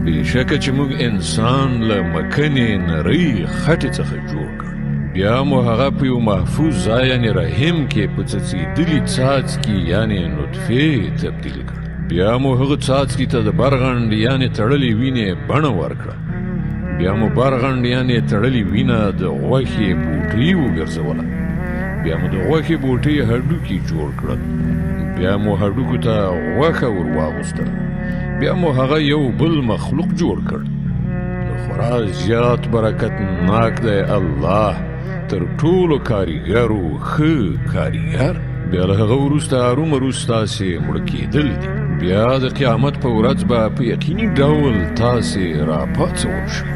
بېشکه چې موږ انسان له مکنې نرۍ خټې څخه جوړ کړ، بیا مو هغه په یو محفوظ ځای یعنې رحم کې په څڅېدلي څاڅکي یعنې نطفې تبدیل کړ. بیا مو هغه څاڅکي ته د برغنډ یعنې تړلې وینې بڼه ورکړه. بیا مو برغنډ یعنې تړلې وینه د غوښې بوټۍ وګرځوله. بیا مو د غوښې بوټۍ هډوکي جوړ کړل. بیا مو هډوکو ته غوښه ور واغوستله. بیا مو هغه یو بل مخلوق جوړ کړ. نو خورا زیات برکتناک دی الله، تر ټولو کاریګرو ښه کاریګر. بیا له هغه وروسته ارومرو ستاسې مړه کېدل دي. بیا د قیامت په ورځ به په یقیني ډول تاسې راپاڅول شئ.